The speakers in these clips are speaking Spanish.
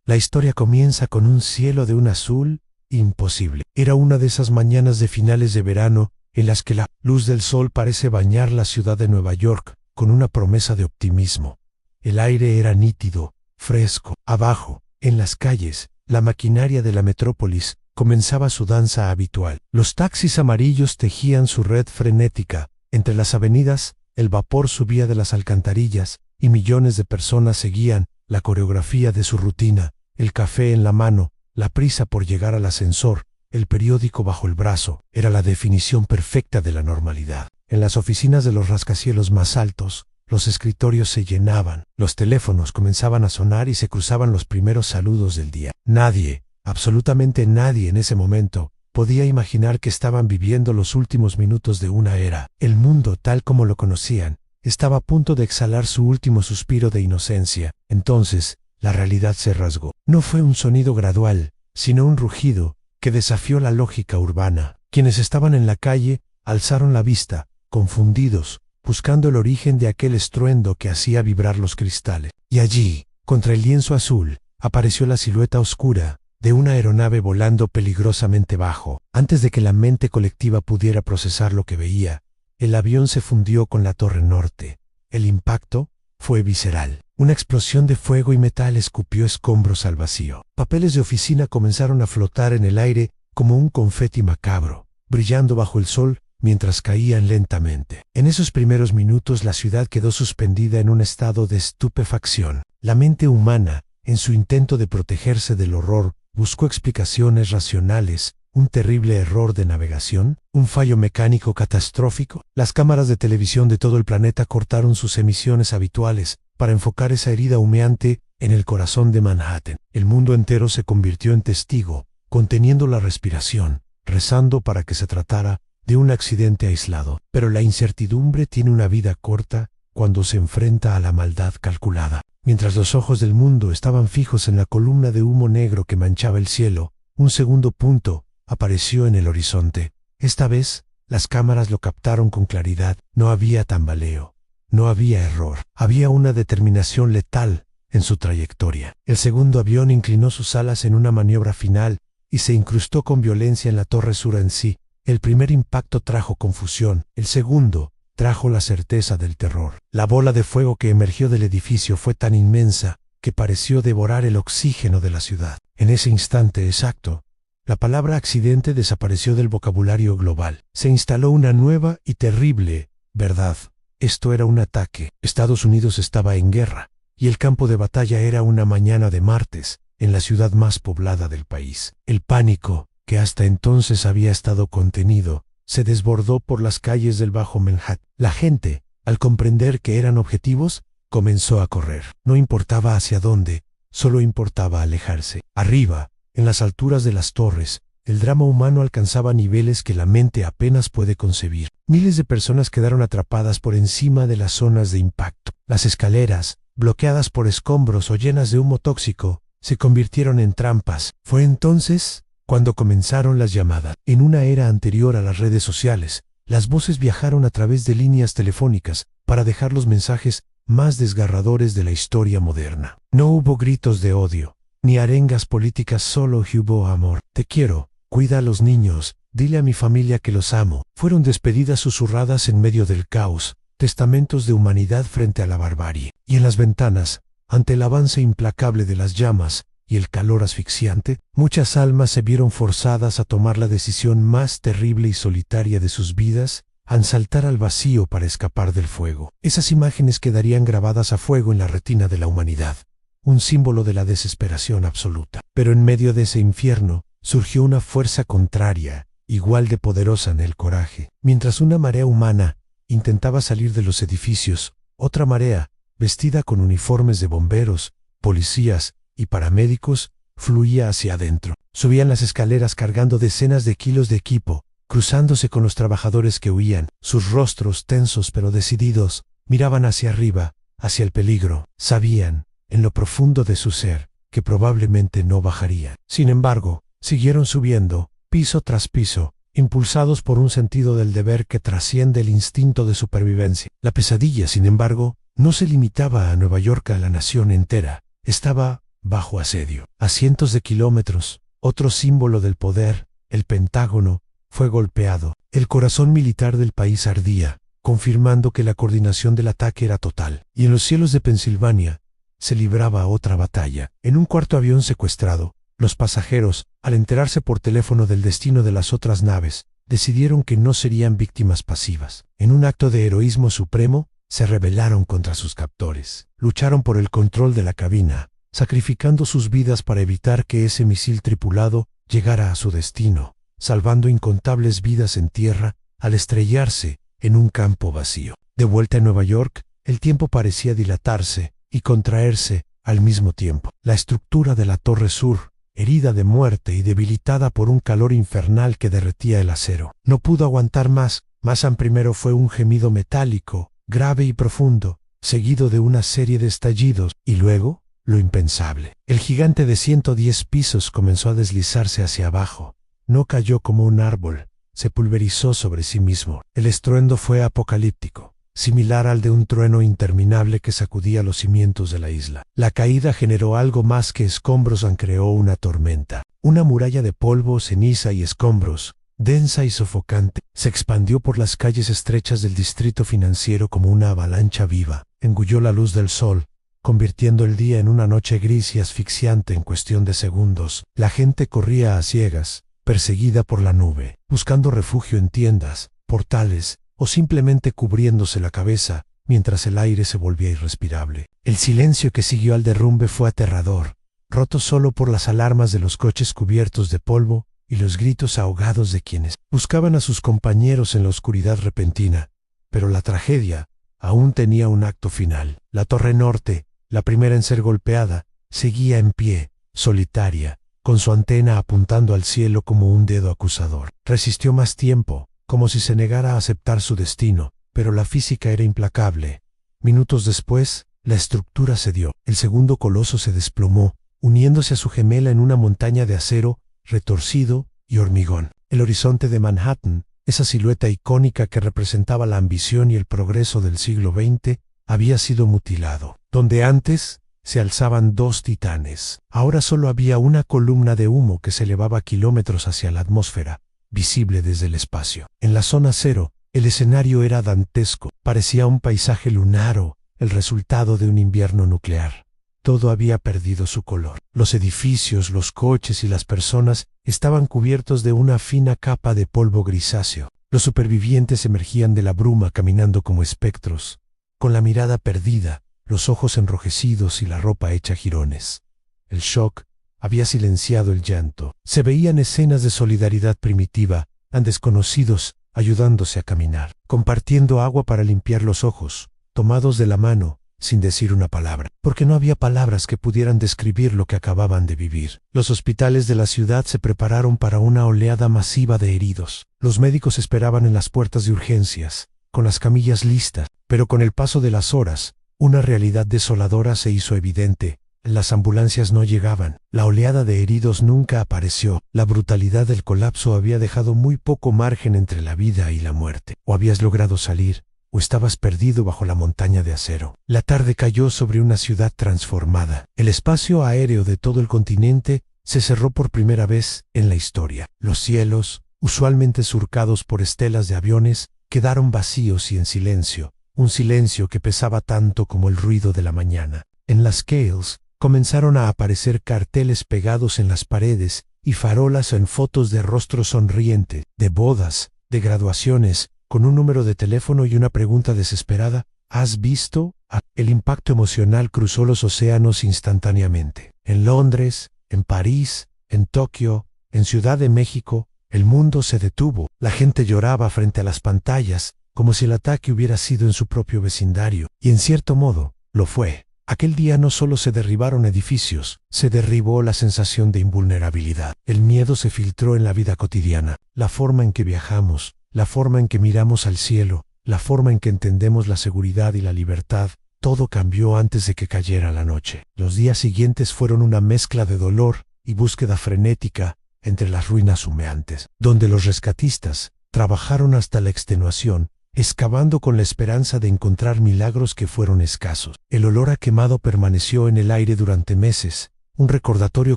La historia comienza con un cielo de un azul imposible. Era una de esas mañanas de finales de verano en las que la luz del sol parece bañar la ciudad de Nueva York con una promesa de optimismo. El aire era nítido, fresco. Abajo, en las calles, la maquinaria de la metrópolis comenzaba su danza habitual. Los taxis amarillos tejían su red frenética. Entre las avenidas, el vapor subía de las alcantarillas y millones de personas seguían la coreografía de su rutina, el café en la mano, la prisa por llegar al ascensor, el periódico bajo el brazo. Era la definición perfecta de la normalidad. En las oficinas de los rascacielos más altos, los escritorios se llenaban, los teléfonos comenzaban a sonar y se cruzaban los primeros saludos del día. Nadie, absolutamente nadie en ese momento, podía imaginar que estaban viviendo los últimos minutos de una era. El mundo, tal como lo conocían, estaba a punto de exhalar su último suspiro de inocencia. Entonces, la realidad se rasgó. No fue un sonido gradual, sino un rugido que desafió la lógica urbana. Quienes estaban en la calle alzaron la vista, confundidos, buscando el origen de aquel estruendo que hacía vibrar los cristales. Y allí, contra el lienzo azul, apareció la silueta oscura de una aeronave volando peligrosamente bajo. Antes de que la mente colectiva pudiera procesar lo que veía, el avión se fundió con la torre norte. El impacto fue visceral. Una explosión de fuego y metal escupió escombros al vacío. Papeles de oficina comenzaron a flotar en el aire como un confeti macabro, brillando bajo el sol mientras caían lentamente. En esos primeros minutos la ciudad quedó suspendida en un estado de estupefacción. La mente humana, en su intento de protegerse del horror, buscó explicaciones racionales. ¿Un terrible error de navegación? ¿Un fallo mecánico catastrófico? Las cámaras de televisión de todo el planeta cortaron sus emisiones habituales para enfocar esa herida humeante en el corazón de Manhattan. El mundo entero se convirtió en testigo, conteniendo la respiración, rezando para que se tratara de un accidente aislado. Pero la incertidumbre tiene una vida corta cuando se enfrenta a la maldad calculada. Mientras los ojos del mundo estaban fijos en la columna de humo negro que manchaba el cielo, un segundo punto apareció en el horizonte. Esta vez, las cámaras lo captaron con claridad. No había tambaleo, no había error. Había una determinación letal en su trayectoria. El segundo avión inclinó sus alas en una maniobra final y se incrustó con violencia en la torre sur en sí. El primer impacto trajo confusión. El segundo trajo la certeza del terror. La bola de fuego que emergió del edificio fue tan inmensa que pareció devorar el oxígeno de la ciudad. En ese instante exacto, la palabra accidente desapareció del vocabulario global. Se instaló una nueva y terrible verdad. Esto era un ataque. Estados Unidos estaba en guerra, y el campo de batalla era una mañana de martes, en la ciudad más poblada del país. El pánico, que hasta entonces había estado contenido, se desbordó por las calles del Bajo Manhattan. La gente, al comprender que eran objetivos, comenzó a correr. No importaba hacia dónde, solo importaba alejarse. Arriba, en las alturas de las torres, el drama humano alcanzaba niveles que la mente apenas puede concebir. Miles de personas quedaron atrapadas por encima de las zonas de impacto. Las escaleras, bloqueadas por escombros o llenas de humo tóxico, se convirtieron en trampas. Fue entonces cuando comenzaron las llamadas. En una era anterior a las redes sociales, las voces viajaron a través de líneas telefónicas para dejar los mensajes más desgarradores de la historia moderna. No hubo gritos de odio, ni arengas políticas, solo hubo amor. Te quiero, cuida a los niños, dile a mi familia que los amo. Fueron despedidas susurradas en medio del caos, testamentos de humanidad frente a la barbarie. Y en las ventanas, ante el avance implacable de las llamas y el calor asfixiante, muchas almas se vieron forzadas a tomar la decisión más terrible y solitaria de sus vidas, a saltar al vacío para escapar del fuego. Esas imágenes quedarían grabadas a fuego en la retina de la humanidad, un símbolo de la desesperación absoluta. Pero en medio de ese infierno, surgió una fuerza contraria, igual de poderosa en el coraje. Mientras una marea humana intentaba salir de los edificios, otra marea, vestida con uniformes de bomberos, policías y paramédicos, fluía hacia adentro. Subían las escaleras cargando decenas de kilos de equipo, cruzándose con los trabajadores que huían. Sus rostros tensos pero decididos, miraban hacia arriba, hacia el peligro. Sabían, en lo profundo de su ser, que probablemente no bajarían. Sin embargo, siguieron subiendo, piso tras piso, impulsados por un sentido del deber que trasciende el instinto de supervivencia. La pesadilla, sin embargo, no se limitaba a Nueva York, a la nación entera. Estaba bajo asedio. A cientos de kilómetros, otro símbolo del poder, el Pentágono, fue golpeado. El corazón militar del país ardía, confirmando que la coordinación del ataque era total. Y en los cielos de Pensilvania se libraba otra batalla. En un cuarto avión secuestrado, los pasajeros, al enterarse por teléfono del destino de las otras naves, decidieron que no serían víctimas pasivas. En un acto de heroísmo supremo, se rebelaron contra sus captores. Lucharon por el control de la cabina, sacrificando sus vidas para evitar que ese misil tripulado llegara a su destino, salvando incontables vidas en tierra al estrellarse en un campo vacío. De vuelta en Nueva York, el tiempo parecía dilatarse y contraerse al mismo tiempo. La estructura de la Torre Sur, herida de muerte y debilitada por un calor infernal que derretía el acero, no pudo aguantar más. Masan primero fue un gemido metálico, grave y profundo, seguido de una serie de estallidos, y luego, lo impensable. El gigante de 110 pisos comenzó a deslizarse hacia abajo. No cayó como un árbol, se pulverizó sobre sí mismo. El estruendo fue apocalíptico, similar al de un trueno interminable que sacudía los cimientos de la isla. La caída generó algo más que escombros, creó una tormenta. Una muralla de polvo, ceniza y escombros, densa y sofocante, se expandió por las calles estrechas del distrito financiero como una avalancha viva. Engulló la luz del sol, convirtiendo el día en una noche gris y asfixiante en cuestión de segundos. La gente corría a ciegas, perseguida por la nube, buscando refugio en tiendas, portales, o simplemente cubriéndose la cabeza, mientras el aire se volvía irrespirable. El silencio que siguió al derrumbe fue aterrador, roto solo por las alarmas de los coches cubiertos de polvo y los gritos ahogados de quienes buscaban a sus compañeros en la oscuridad repentina. Pero la tragedia aún tenía un acto final. La Torre Norte, la primera en ser golpeada, seguía en pie, solitaria, con su antena apuntando al cielo como un dedo acusador. Resistió más tiempo, como si se negara a aceptar su destino, pero la física era implacable. Minutos después, la estructura cedió. El segundo coloso se desplomó, uniéndose a su gemela en una montaña de acero, retorcido y hormigón. El horizonte de Manhattan, esa silueta icónica que representaba la ambición y el progreso del siglo XX, había sido mutilado. Donde antes se alzaban dos titanes, ahora solo había una columna de humo que se elevaba kilómetros hacia la atmósfera, visible desde el espacio. En la zona cero, el escenario era dantesco, parecía un paisaje lunar o el resultado de un invierno nuclear. Todo había perdido su color. Los edificios, los coches y las personas estaban cubiertos de una fina capa de polvo grisáceo. Los supervivientes emergían de la bruma caminando como espectros, con la mirada perdida, los ojos enrojecidos y la ropa hecha jirones. El shock había silenciado el llanto. Se veían escenas de solidaridad primitiva, desconocidos ayudándose a caminar, compartiendo agua para limpiar los ojos, tomados de la mano, sin decir una palabra, porque no había palabras que pudieran describir lo que acababan de vivir. Los hospitales de la ciudad se prepararon para una oleada masiva de heridos. Los médicos esperaban en las puertas de urgencias, con las camillas listas, pero con el paso de las horas, una realidad desoladora se hizo evidente. Las ambulancias no llegaban, la oleada de heridos nunca apareció, la brutalidad del colapso había dejado muy poco margen entre la vida y la muerte. O habías logrado salir, o estabas perdido bajo la montaña de acero. La tarde cayó sobre una ciudad transformada. El espacio aéreo de todo el continente se cerró por primera vez en la historia. Los cielos, usualmente surcados por estelas de aviones, quedaron vacíos y en silencio, un silencio que pesaba tanto como el ruido de la mañana. En las calles comenzaron a aparecer carteles pegados en las paredes y farolas en fotos de rostros sonrientes, de bodas, de graduaciones, con un número de teléfono y una pregunta desesperada: ¿has visto? El impacto emocional cruzó los océanos instantáneamente. En Londres, en París, en Tokio, en Ciudad de México, el mundo se detuvo. La gente lloraba frente a las pantallas, como si el ataque hubiera sido en su propio vecindario. Y en cierto modo, lo fue. Aquel día no solo se derribaron edificios, se derribó la sensación de invulnerabilidad. El miedo se filtró en la vida cotidiana, la forma en que viajamos, la forma en que miramos al cielo, la forma en que entendemos la seguridad y la libertad. Todo cambió antes de que cayera la noche. Los días siguientes fueron una mezcla de dolor y búsqueda frenética entre las ruinas humeantes, donde los rescatistas trabajaron hasta la extenuación, excavando con la esperanza de encontrar milagros que fueron escasos. El olor a quemado permaneció en el aire durante meses, un recordatorio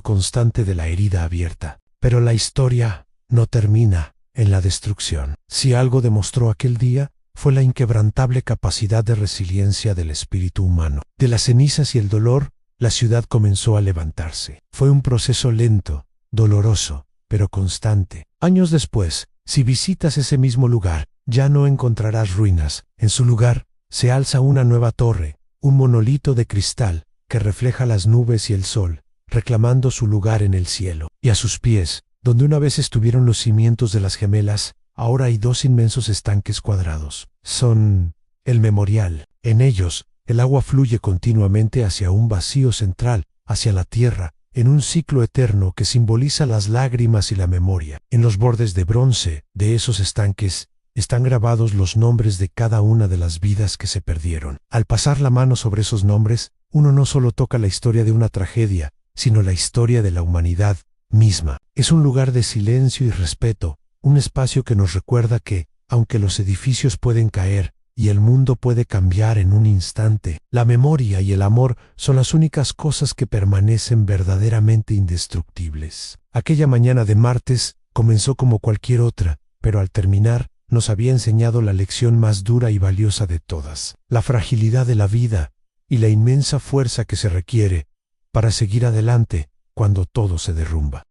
constante de la herida abierta. Pero la historia no termina en la destrucción. Si algo demostró aquel día, fue la inquebrantable capacidad de resiliencia del espíritu humano. De las cenizas y el dolor, la ciudad comenzó a levantarse. Fue un proceso lento, doloroso, pero constante. Años después, si visitas ese mismo lugar, ya no encontrarás ruinas. En su lugar, se alza una nueva torre, un monolito de cristal que refleja las nubes y el sol, reclamando su lugar en el cielo. Y a sus pies, donde una vez estuvieron los cimientos de las gemelas, ahora hay dos inmensos estanques cuadrados. Son el memorial. En ellos, el agua fluye continuamente hacia un vacío central, hacia la tierra, en un ciclo eterno que simboliza las lágrimas y la memoria. En los bordes de bronce de esos estanques están grabados los nombres de cada una de las vidas que se perdieron. Al pasar la mano sobre esos nombres, uno no solo toca la historia de una tragedia, sino la historia de la humanidad misma. Es un lugar de silencio y respeto, un espacio que nos recuerda que, aunque los edificios pueden caer y el mundo puede cambiar en un instante, la memoria y el amor son las únicas cosas que permanecen verdaderamente indestructibles. Aquella mañana de martes comenzó como cualquier otra, pero al terminar nos había enseñado la lección más dura y valiosa de todas: la fragilidad de la vida y la inmensa fuerza que se requiere para seguir adelante cuando todo se derrumba.